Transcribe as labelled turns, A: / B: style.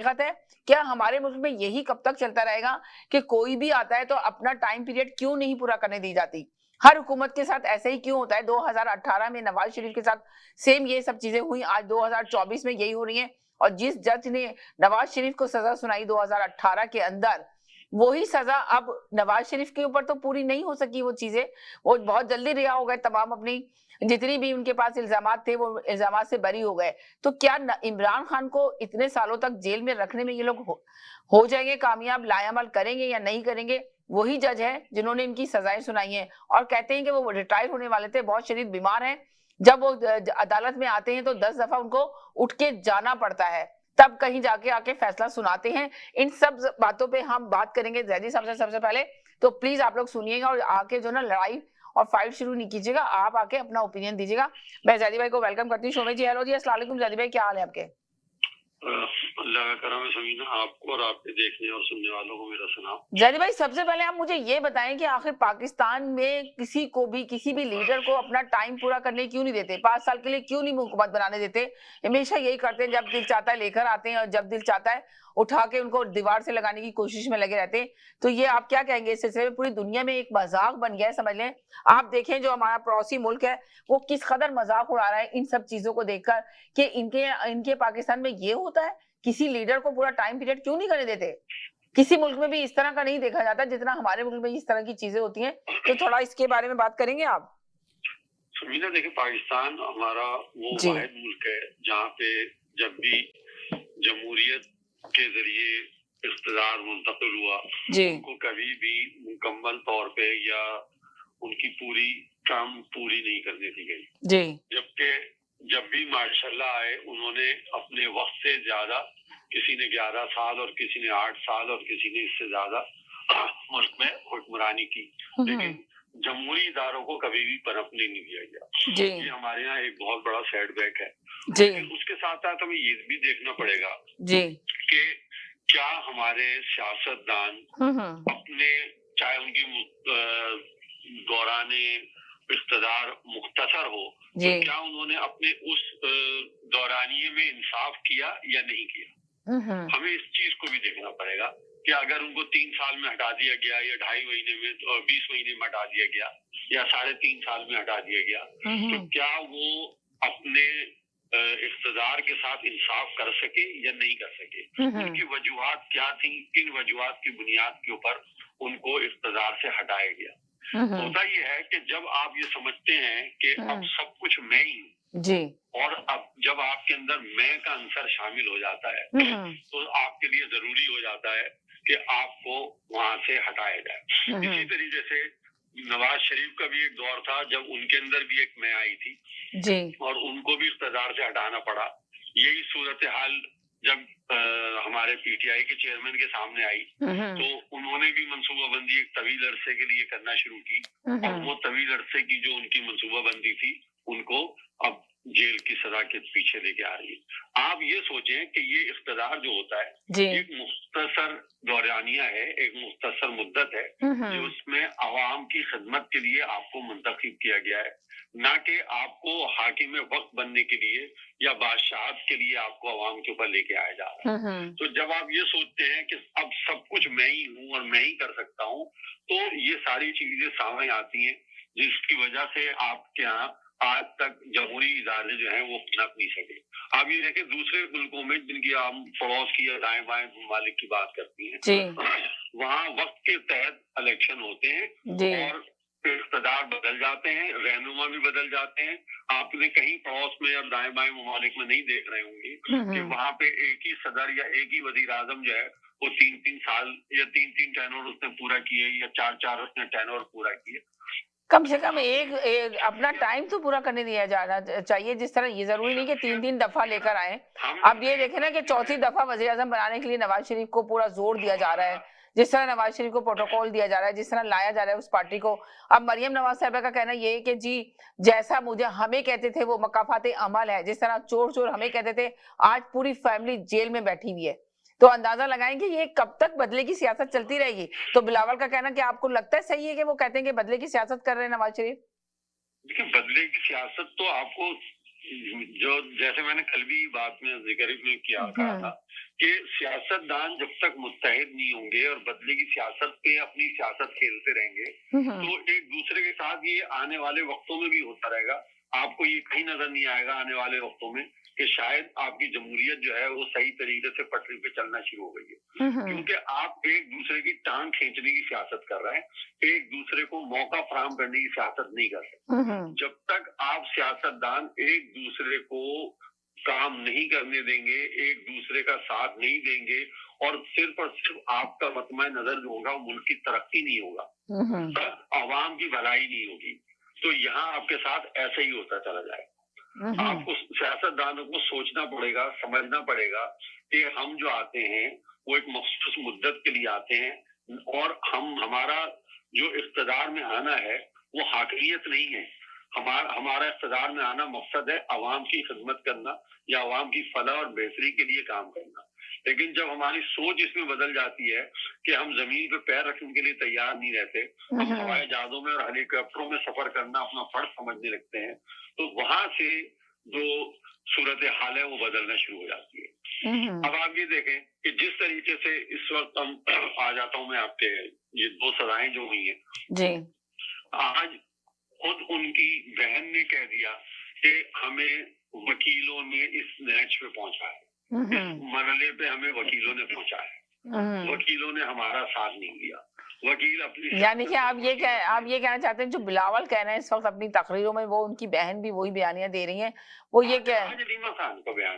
A: हकीकत है। क्या हमारे मुल्क में यही कब तक चलता रहेगा कि कोई भी आता है तो अपना टाइम पीरियड क्यों नहीं पूरा करने दी जाती? हर हुकूमत के साथ ऐसे ही क्यों होता है? 2018 में नवाज शरीफ के साथ सेम ये सब चीजें हुई, आज 2024 में यही हो रही हैं। और जिस जज ने नवाज शरीफ को सजा सुनाई 2018 के अंदर, वही सजा अब नवाज शरीफ के ऊपर तो पूरी नहीं हो सकी। वो चीजें वो बहुत जल्दी रिहा हो गए, तमाम अपनी जितनी भी उनके पास इल्जामात थे वो इल्जामात से बरी हो गए। तो क्या इमरान खान को इतने सालों तक जेल में रखने में ये लोग हो जाएंगे कामयाब, लायामल करेंगे या नहीं करेंगे? वही जज है जिन्होंने इनकी सजाएं सुनाई हैं और कहते हैं कि वो रिटायर होने वाले थे, बहुत शदीद बीमार हैं। जब वो अदालत में आते हैं तो 10 दफा उनको उठ के जाना पड़ता है, तब कहीं जाके आके फैसला सुनाते हैं। इन सब बातों पे हम बात करेंगे जैदी साहब से सबसे पहले। तो प्लीज आप लोग सुनिएगा और आके जो ना लड़ाई और फाइट शुरू नहीं कीजिएगा, आप आके अपना ओपिनियन दीजिएगा। मैं जैदी भाई को वेलकम करती हूँ। शोमे जी, हेलो जी, अस्सलाम वालेकुम। जैदी भाई क्या हाल है आपके?
B: अल्लाह का करम है समीना, आपको और आपके देखने और सुनने वालों को मेरा सलाम।
A: जैदी भाई, सबसे पहले आप मुझे ये बताएं कि आखिर पाकिस्तान में किसी को भी, किसी भी लीडर को अपना टाइम पूरा करने क्यों नहीं देते? 5 साल के लिए क्यों नहीं हुकूमत बनाने देते? हमेशा यही करते हैं, जब दिल चाहता है लेकर आते हैं और जब दिल चाहता है उठा के उनको दीवार से लगाने की कोशिश में लगे रहते हैं। तो ये आप क्या कहेंगे इस सिलसिले में? पूरी दुनिया में एक मजाक बन गया है, समझ लें। आप देखें जो हमारा पड़ोसी मुल्क है वो किस कदर मजाक उड़ा रहा है इन सब चीजों को देखकर कि इनके इनके पाकिस्तान में ये होता है। किसी लीडर को पूरा टाइम पीरियड क्यों नहीं करने देते? किसी मुल्क में भी इस तरह का नहीं देखा जाता जितना हमारे मुल्क में इस तरह की चीजें होती हैं। तो थोड़ा इसके बारे में बात करेंगे आप?
B: समीना देखिए, पाकिस्तान हमारा वो वाहिद मुल्क है जहाँ पे जब भी जमहूरियत के जरिए इख्तिदार मुंतकिल हुआ, उनको कभी भी मुकम्मल तौर पे या उनकी पूरी टर्म पूरी नहीं करने दी गई। जबकि जब भी माशाल्लाह आए, उन्होंने अपने वक्त से ज्यादा, किसी ने 11 साल और किसी ने 8 साल और किसी ने इससे ज्यादा मुल्क में हुक्मरानी की, लेकिन जमहूरी इदारों को कभी भी पनपने नहीं दिया गया। ये हमारे यहाँ एक बहुत बड़ा सेटबैक है। लेकिन उसके साथ साथ हमें ये भी देखना पड़ेगा कि क्या हमारे सियासतदान अपने, चाहे उनकी दौराने इख्तिदार मुख्तसर हो, तो क्या उन्होंने अपने उस दौरानिये में इंसाफ किया या नहीं किया? हमें इस चीज को भी देखना पड़ेगा कि अगर उनको 3 साल में हटा दिया गया या 2.5 महीने में और 20 महीने में हटा दिया गया या 3.5 साल में हटा दिया गया, तो क्या वो अपने इख्तिदार के साथ इंसाफ कर सके या नहीं कर सके? उनकी वजूहात क्या थी? किन वजूहात की बुनियाद के ऊपर उनको इख्तिदार से हटाया गया? होता ये है कि जब आप ये समझते हैं कि अब सब कुछ मैं ही हूँ, और अब जब आपके अंदर मैं का अंसर शामिल हो जाता है, तो आपके लिए जरूरी हो जाता है कि आपको वहां से हटाया जाए। इसी तरीके से नवाज शरीफ का भी एक दौर था जब उनके अंदर भी एक मैं आई थी और उनको भी इख्तिदार से हटाना पड़ा। यही सूरत हाल जब हमारे पीटीआई के चेयरमैन के सामने आई, तो उन्होंने भी मंसूबाबंदी एक तवील अरसे के लिए करना शुरू की, और वो तवील अरसे की जो उनकी मंसूबाबंदी थी, उनको अब जेल की सजा के पीछे लेके आ रही है। आप ये सोचें कि ये इख्तिदार जो होता है एक मुख्तसर दौरानिया है, एक मुख्तसर मुद्दत है, जो उसमें अवाम की खिदमत के लिए आपको मुंतखब किया गया है, ना कि आपको हाकिम वक्त बनने के लिए या बादशाहत के लिए आपको अवाम के ऊपर लेके आया जा रहा है। तो जब आप ये सोचते हैं कि अब सब कुछ मैं ही हूँ और मैं ही कर सकता हूँ, तो ये सारी चीजें सामने आती हैं, जिसकी वजह से आपके यहाँ आज तक जमहूरी इदारे जो हैं वो पनप नहीं सके। आप ये देखें दूसरे मुल्कों में जिनकी आप पड़ोस की या दाएं बाएं ममालिक की बात करती हैं, वहाँ वक्त के तहत इलेक्शन होते हैं और इक़्तिदार बदल जाते हैं, रहनुमा भी बदल जाते हैं। आपने कहीं पड़ोस में या दाएं बाएं ममालिक में नहीं देख रहे होंगे कि वहाँ पे एक ही सदर या एक ही वजीर आजम जो है वो 3-3 साल या 3-3 टेनोर उसने पूरा किए या 4-4 उसने टेनोर पूरा किए।
A: कम से कम एक अपना टाइम तो पूरा करने दिया जाना चाहिए। जिस तरह ये जरूरी नहीं कि 3-3 दफा लेकर आए। अब ये देखें ना कि चौथी दफा वजीर आजम बनाने के लिए नवाज शरीफ को पूरा जोर दिया जा रहा है, जिस तरह नवाज शरीफ को प्रोटोकॉल दिया जा रहा है, जिस तरह लाया जा रहा है उस पार्टी को। अब मरियम नवाज साहिबा का कहना ये है कि जी जैसा मुझे हमें कहते थे वो मकाफाते अमल है, जिस तरह चोर चोर हमें कहते थे, आज पूरी फैमिली जेल में बैठी हुई है। तो अंदाजा लगाएंगे ये कब तक बदले की सियासत चलती रहेगी? तो बिलावल का कहना कि आपको लगता है सही है कि वो कहते हैं कि बदले की सियासत कर रहे हैं नवाज शरीफ?
B: देखिए, बदले की सियासत तो आपको, जो जैसे मैंने कल भी बात में जिक्र में किया कहा था کہ سیاستدان جب تک متحد نہیں ہوں گے اور بدلے کی سیاست پہ اپنی سیاست کھیلتے رہیں گے تو ایک دوسرے کے ساتھ یہ آنے والے وقتوں میں بھی ہوتا رہے گا. آپ کو یہ کہیں نظر نہیں آئے گا آنے والے وقتوں میں کہ شاید آپ کی جمہوریت جو ہے وہ صحیح طریقے سے پٹری پہ چلنا شروع ہو گئی ہے, کیونکہ آپ ایک دوسرے کی ٹانگ کھینچنے کی سیاست کر رہے ہیں, ایک دوسرے کو موقع فراہم کرنے کی سیاست نہیں کر رہے. جب تک آپ سیاستدان ایک دوسرے کو کام نہیں کرنے دیں گے, ایک دوسرے کا ساتھ نہیں دیں گے اور صرف آپ کا مطمع نظر جو ہوگا وہ ملک کی ترقی نہیں ہوگا, عوام کی بھلائی نہیں ہوگی, تو یہاں آپ کے ساتھ ایسا ہی ہوتا چلا جائے. آپ کو سیاستدانوں کو سوچنا پڑے گا, سمجھنا پڑے گا کہ ہم جو آتے ہیں وہ ایک مخصوص مدت کے لیے آتے ہیں اور ہمارا جو اقتدار میں آنا ہے وہ حاکمیت نہیں ہے. ہمارا اقتدار میں آنا مقصد ہے عوام کی خدمت کرنا یا عوام کی فلاح اور بہتری کے لیے کام کرنا. لیکن جب ہماری سوچ اس میں بدل جاتی ہے کہ ہم زمین پہ پیر رکھنے کے لیے تیار نہیں رہتے, ہم ہوائی جہازوں میں اور ہیلی کاپٹروں میں سفر کرنا اپنا فرض سمجھنے لگتے ہیں, تو وہاں سے جو صورت حال ہے وہ بدلنا شروع ہو جاتی ہے. اب آپ یہ دیکھیں کہ جس طریقے سے اس وقت ہم آ جاتا ہوں میں آپ کے یہ 2 سزائیں جو ہوئی ہیں
A: جی,
B: آج خود ان کی بہن نے کہہ دیا کہ ہمیں وکیلوں نے اس نیچ پہ پہنچا ہے, اس مرحلے پہ ہمیں وکیلوں نے پہنچا ہے, وکیلوں نے ہمارا ساتھ نہیں دیا. وکیل اپنی
A: یعنی کہ آپ یہ کہنا چاہتے ہیں جو بلاول کہہ رہے ہیں اس وقت اپنی تقریروں میں, وہ ان کی بہن بھی وہی بیانیاں دے رہی ہیں, وہ یہ کہ
B: علیمہ خان کا بیان